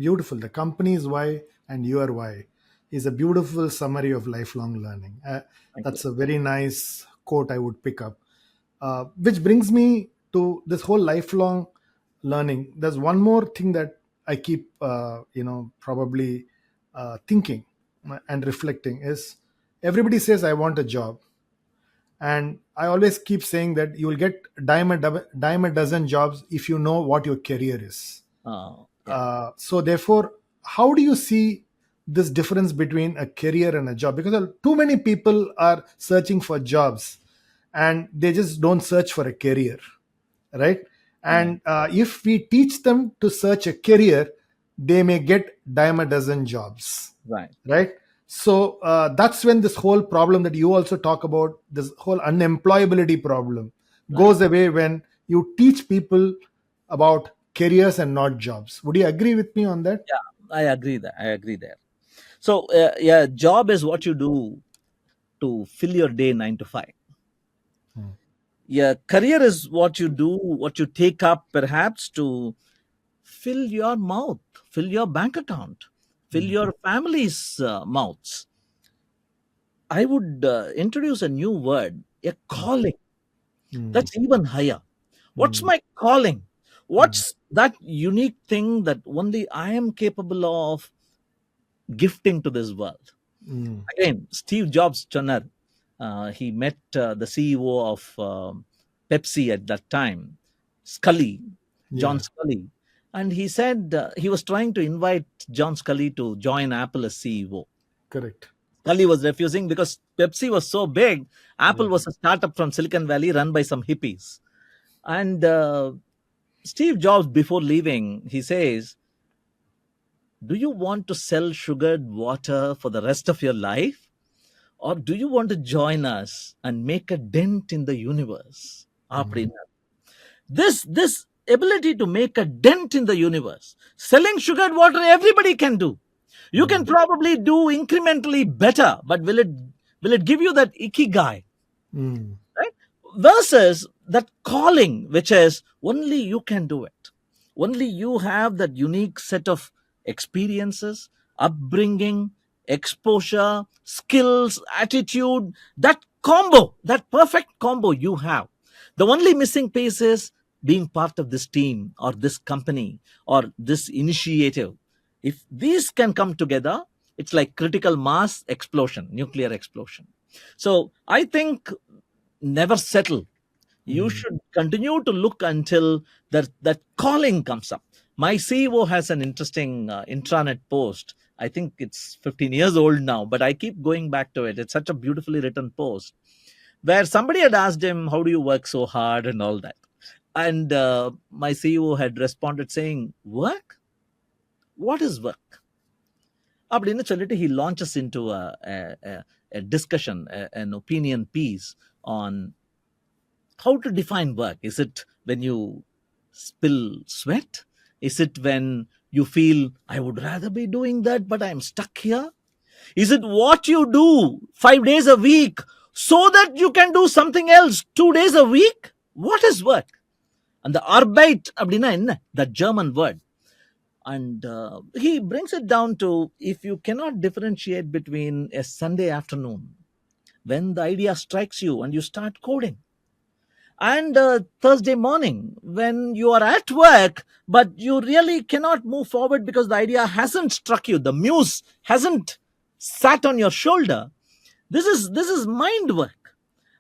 Beautiful. The company's why and your why is a beautiful summary of lifelong learning. Thank you. That's a very nice quote I would pick up. Which brings me to this whole lifelong learning. There's one more thing that I keep, probably thinking and reflecting is everybody says, I want a job. And I always keep saying that you will get dime a dozen jobs if you know what your career is. Yeah. So therefore, how do you see this difference between a career and a job? Because too many people are searching for jobs and they just don't search for a career, right? Right. And if we teach them to search a career, they may get dime a dozen jobs, Right. right? So that's when this whole problem that you also talk about, this whole unemployability problem, Right. goes away when you teach people about careers and not jobs. Would you agree with me on that? Yeah. I agree that. I agree there. So, yeah, job is what you do to fill your day 9 to 5. Hmm. Yeah, career is what you do, what you take up perhaps to fill your mouth, fill your bank account, fill Hmm. your family's mouths. I would introduce a new word, a calling. Hmm. That's even higher. What's Hmm. my calling? Hmm. What's that unique thing that only I am capable of gifting to this world? Hmm. Again, Steve Jobs, Chunnar, he met the CEO of Pepsi at that time, Scully, John Yeah, Scully. And he said he was trying to invite John Scully to join Apple as CEO. correct. Scully was refusing because Pepsi was so big. Apple Yeah. was a startup from Silicon Valley run by some hippies. And Steve Jobs, before leaving, he says, do you want to sell sugared water for the rest of your life? Or do you want to join us and make a dent in the universe? Hmm. அப்படின்னா, this ability to make a dent in the universe, selling sugared water, everybody can do. You can Hmm. probably do incrementally better, but will it give you that ikigai, Hmm. right? Versus that calling, which is only you can do it. Only you have that unique set of experiences, upbringing, exposure, skills, attitude, that combo, that perfect combo you have. The only missing piece is being part of this team or this company or this initiative. If these can come together, it's like critical mass explosion, nuclear explosion. So I think never settle. You Hmm. should continue to look until that calling comes up. My CEO has an interesting intranet post. I think it's 15 years old now, but I keep going back to it. It's such a beautifully written post where somebody had asked him, how do you work so hard and all that? And my CEO had responded saying, work? What is work? அப்படின்னு சொல்லிட்டு he launches into a discussion, an opinion piece on how to define work. Is it when you spill sweat? Is it when you feel, I would rather be doing that, but I'm stuck here? Is it what you do 5 days a week so that you can do something else 2 days a week? What is work? And the Arbeit, அப்படின்னா என்ன? That German word. And he brings it down to, if you cannot differentiate between a Sunday afternoon when the idea strikes you and you start coding, and Thursday morning when you are at work but you really cannot move forward because the idea hasn't struck you, the muse hasn't sat on your shoulder, this is mind work.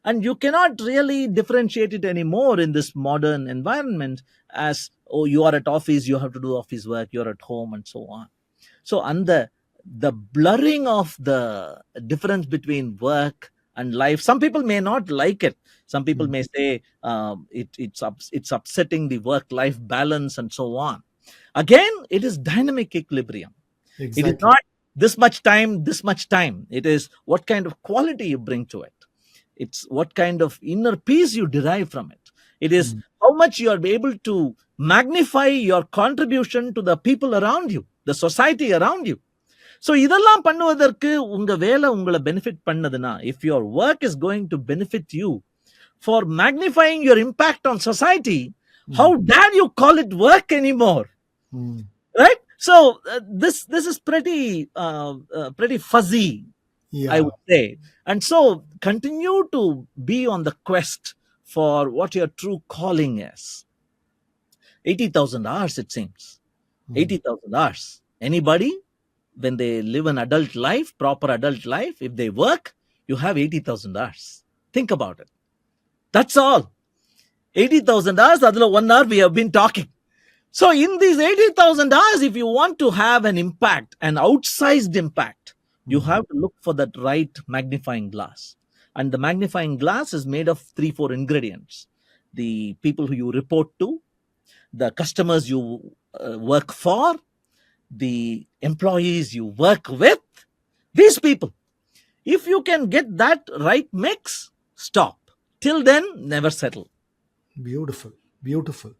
And you cannot really differentiate it anymore in this modern environment as, oh, you are at office, you have to do office work, you're at home, and so on. So, and the blurring of the difference between work and life, some people may not like it. Some people Hmm. may say it's upsetting the work life balance and so on. Again, it is dynamic equilibrium. It is Exactly. not this much time. It is what kind of quality you bring to it. It's what kind of inner peace you derive from it. It is Hmm. how much you are able to magnify your contribution to the people around you, the society around you. So இதெல்லாம் பண்ணுவதற்கு உங்க வேலை உங்களை benefit பண்ணதுன்னா, if your work is going to benefit you for magnifying your impact on society, Hmm. how dare you call it work anymore? Hmm. Right? So this is pretty fuzzy, I Yeah. would say. And so continue to be on the quest for what your true calling is. 80,000 hours, it seems. Mm. 80,000 hours. Anybody, when they live an adult life, proper adult life, if they work, you have 80,000 hours. Think about it. That's all. 80,000 hours, adla 1 hour we have been talking. So, in these 80,000 hours, if you want to have an impact, an outsized impact, you Mm. have to look for that right magnifying glass. And the magnifying glass is made of 3, 4 ingredients: the people who you report to, the customers you work for, the employees you work with, these people. If you can get that right mix, stop. Till then, never settle. Beautiful. Beautiful.